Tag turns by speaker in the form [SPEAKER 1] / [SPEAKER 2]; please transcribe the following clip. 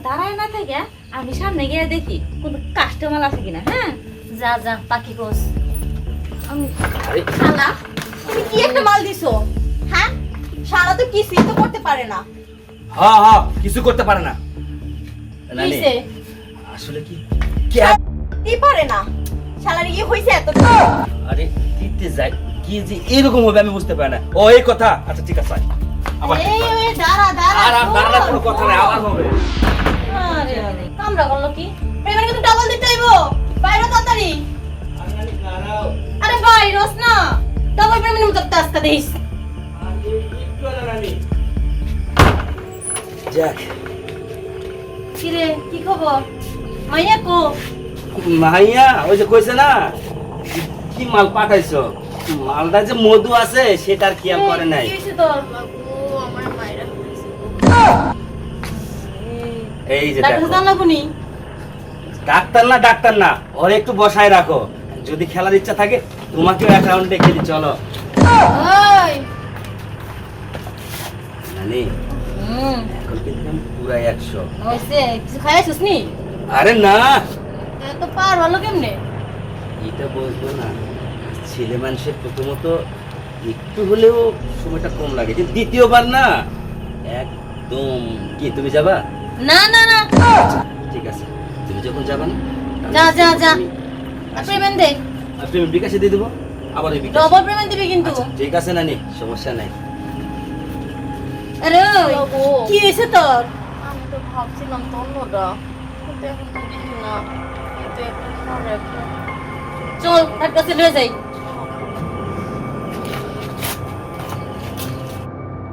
[SPEAKER 1] দাঁড়ায় না থেকে আমি সামনে গিয়ে দেখি কোনো কাস্টমার আছে কিনা। হ্যাঁ,
[SPEAKER 2] যা যা পাখি কোস।
[SPEAKER 1] আমি
[SPEAKER 3] আরে
[SPEAKER 4] শালা তুমি কি একটা মাল দিছো? হ্যাঁ, শালা তো কিছুই তো করতে পারে না।
[SPEAKER 3] হ্যাঁ হ্যাঁ কিছু করতে পারে না নানি
[SPEAKER 4] কিসে
[SPEAKER 3] আসলে কি
[SPEAKER 4] কি পারে না? শালার কি হইছে এত?
[SPEAKER 3] আরে দিতে যাই কি যে এরকম হবে আমি বুঝতে পারি না। ও এই কথা, আচ্ছা ঠিক আছে আবার
[SPEAKER 4] এই দাঁড়া দাঁড়া।
[SPEAKER 3] আর আপনারা কোনো কথা নাই, আবার হবে।
[SPEAKER 4] আরে কামরা করলো কি? পেমেন্ট কিন্তু ডাবল দিতে হইবো। বাইরে তাড়াতাড়ি। আরে বাইরস না, ডাবল পেমেন্ট মত টাস্কা দেইস।
[SPEAKER 3] যাক
[SPEAKER 4] কি রে, কি খবর? মাইয়া কো?
[SPEAKER 3] মাইয়া ওই যে কইছে না কি মাল পাঠাইছো, মালটা যে মধু আছে সেটার খেয়াল করে নাই।
[SPEAKER 4] কি হইছে তোর?
[SPEAKER 2] ও আমার মায়েরা কইছে।
[SPEAKER 3] এই যে
[SPEAKER 4] ডাক্তার
[SPEAKER 3] দেখো,
[SPEAKER 4] জানাবনি?
[SPEAKER 3] ডাক্তার না ওর একটু বসায় রাখো, যদি খেলার ইচ্ছা থাকে তোমাকেও এক রাউন্ড ডেকে দিই, চলো।
[SPEAKER 4] ওই
[SPEAKER 3] নানি এখন কিন্তু আমি পুরাই 100।
[SPEAKER 4] হইছে কিছু খাইছিস নি?
[SPEAKER 3] আরে না
[SPEAKER 4] এত পার হলো কেমনে?
[SPEAKER 3] এটা বলবো না, ছেলে মানুষের প্রথমত একটু হলেও সময়টা কম লাগে, কিন্তু দ্বিতীয়বার না একদম। কি তুমি যাবা?
[SPEAKER 4] না না না,
[SPEAKER 3] ঠিক আছে, তুমি যখন যাবা না
[SPEAKER 4] যা যা যা। পেমেন্ট দে,
[SPEAKER 3] আপনি বিকাশে দিয়ে দেবো, আবার ওই বিকাশ।
[SPEAKER 4] ডবল পেমেন্ট দিবি কিন্তু।
[SPEAKER 3] আচ্ছা, ঠিক আছে নানি, সমস্যা নাই।
[SPEAKER 4] আরে ওই, কি হইছে তোর?
[SPEAKER 2] আমি তো ভাবছিলাম তো অন্যটা, কিন্তু এখন তো দেখি না। কিন্তু এখন খারাপ।
[SPEAKER 4] চল তার কাছে লয়ে যাই।